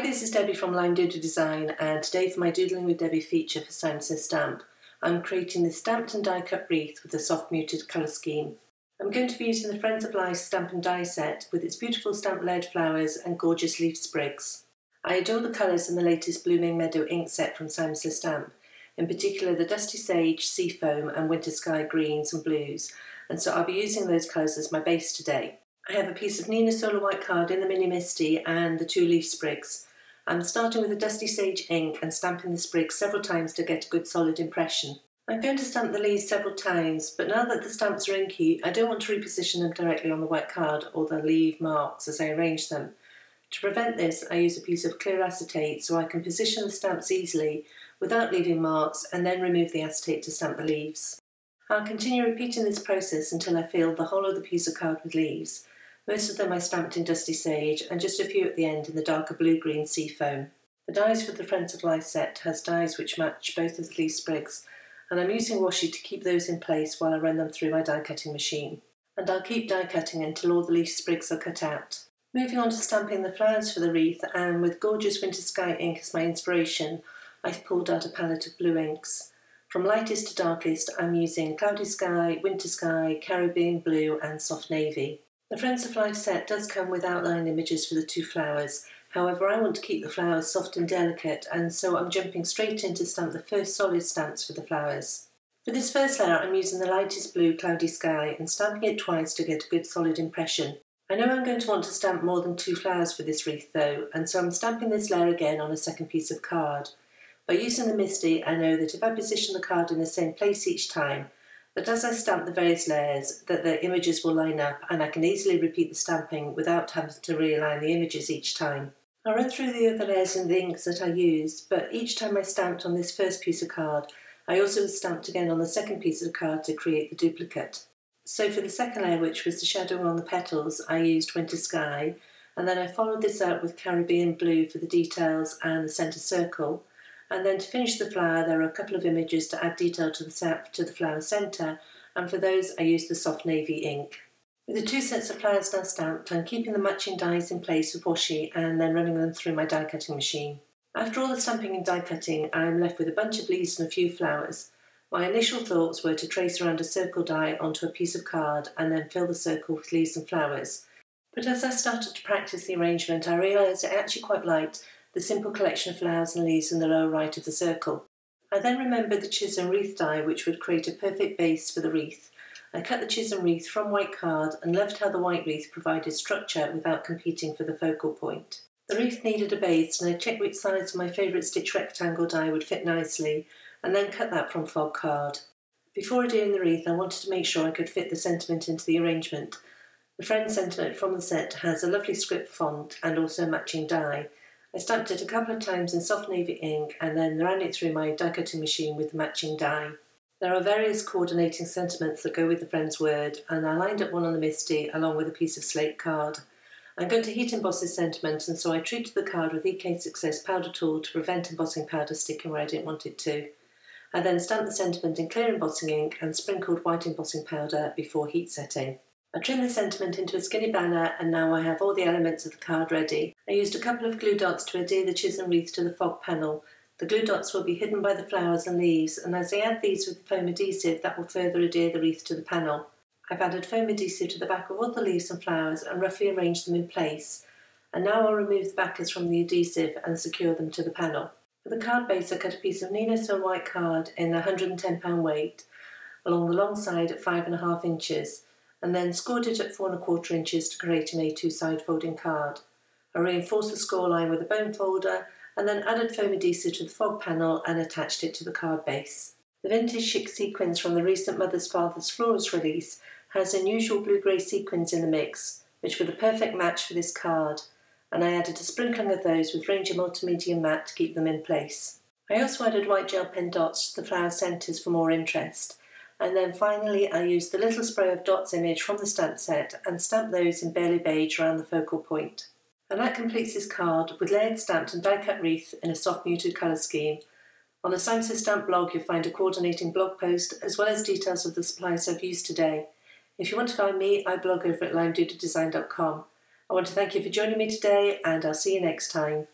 This is Debbie from Doodling Design, and today for my Doodling with Debbie feature for Simon Says Stamp, I'm creating this stamped and die cut wreath with a soft muted colour scheme. I'm going to be using the Friends of Life stamp and die set with its beautiful stamped lead flowers and gorgeous leaf sprigs. I adore the colours in the latest Blooming Meadow ink set from Simon Says Stamp, in particular the Dusty Sage, Seafoam and Winter Sky greens and blues, and so I'll be using those colours as my base today. I have a piece of Nina Solar White card in the Mini Misty and the 2 leaf sprigs. I'm starting with the Dusty Sage ink and stamping the sprigs several times to get a good solid impression. I'm going to stamp the leaves several times, but now that the stamps are inky, I don't want to reposition them directly on the white card or they'll leave marks as I arrange them. To prevent this, I use a piece of clear acetate so I can position the stamps easily without leaving marks and then remove the acetate to stamp the leaves. I'll continue repeating this process until I fill the whole of the piece of card with leaves. Most of them I stamped in Dusty Sage and just a few at the end in the darker blue-green Seafoam. The dies for the Friends of Life set has dies which match both of the leaf sprigs, and I'm using washi to keep those in place while I run them through my die cutting machine. And I'll keep die cutting until all the leaf sprigs are cut out. Moving on to stamping the flowers for the wreath, and with gorgeous Winter Sky ink as my inspiration, I've pulled out a palette of blue inks. From lightest to darkest, I'm using Cloudy Sky, Winter Sky, Caribbean Blue and Soft Navy. The Friends of Life set does come with outline images for the 2 flowers, however I want to keep the flowers soft and delicate, and so I'm jumping straight in to stamp the first solid stamps for the flowers. For this first layer I'm using the lightest blue Cloudy Sky and stamping it twice to get a good solid impression. I know I'm going to want to stamp more than 2 flowers for this wreath though, and so I'm stamping this layer again on a second piece of card. By using the Misty, I know that if I position the card in the same place each time, that as I stamp the various layers, that the images will line up and I can easily repeat the stamping without having to realign the images each time. I'll run through the other layers in the inks that I used, but each time I stamped on this first piece of card, I also stamped again on the second piece of card to create the duplicate. So for the second layer, which was the shadowing on the petals, I used Winter Sky, and then I followed this up with Caribbean Blue for the details and the centre circle. And then to finish the flower, there are a couple of images to add detail to the flower centre, and for those I used the Soft Navy ink. With the 2 sets of flowers now stamped, I'm keeping the matching dies in place with washi and then running them through my die cutting machine. After all the stamping and die cutting, I am left with a bunch of leaves and a few flowers. My initial thoughts were to trace around a circle die onto a piece of card and then fill the circle with leaves and flowers. But as I started to practice the arrangement, I realised I actually quite liked the simple collection of flowers and leaves in the lower right of the circle. I then remembered the Chisholm wreath die, which would create a perfect base for the wreath. I cut the Chisholm wreath from white card and loved how the white wreath provided structure without competing for the focal point. The wreath needed a base, and I checked which sides of my favourite stitch rectangle die would fit nicely, and then cut that from fog card. Before doing the wreath, I wanted to make sure I could fit the sentiment into the arrangement. The Friends sentiment from the set has a lovely script font and also matching die. I stamped it a couple of times in Soft Navy ink and then ran it through my die cutting machine with the matching die. There are various coordinating sentiments that go with the Friends word, and I lined up one on the Misty along with a piece of slate card. I'm going to heat emboss this sentiment, and so I treated the card with EK Success powder tool to prevent embossing powder sticking where I didn't want it to. I then stamped the sentiment in clear embossing ink and sprinkled white embossing powder before heat setting. I trimmed the sentiment into a skinny banner, and now I have all the elements of the card ready. I used a couple of glue dots to adhere the Chisholm wreath to the fog panel. The glue dots will be hidden by the flowers and leaves, and as I add these with the foam adhesive, that will further adhere the wreath to the panel. I've added foam adhesive to the back of all the leaves and flowers and roughly arranged them in place. And now I'll remove the backers from the adhesive and secure them to the panel. For the card base, I cut a piece of Nina Solar White card in the 110 weight along the long side at 5.5 inches. And then scored it at 4.25 inches to create an A2 side folding card. I reinforced the score line with a bone folder and then added foam adhesive to the fog panel and attached it to the card base. The vintage chic sequins from the recent Mother's Father's Florals release has unusual blue-grey sequins in the mix, which were the perfect match for this card, and I added a sprinkling of those with Ranger Multimedia Matte to keep them in place. I also added white gel pen dots to the flower centres for more interest. And then finally I used the little spray of dots image from the stamp set and stamped those in barely beige around the focal point. And that completes this card with layered stamped and die cut wreath in a soft muted colour scheme. On the Simon Says Stamp blog you'll find a coordinating blog post as well as details of the supplies I've used today. If you want to find me, I blog over at limedoodledesign.com. I want to thank you for joining me today, and I'll see you next time.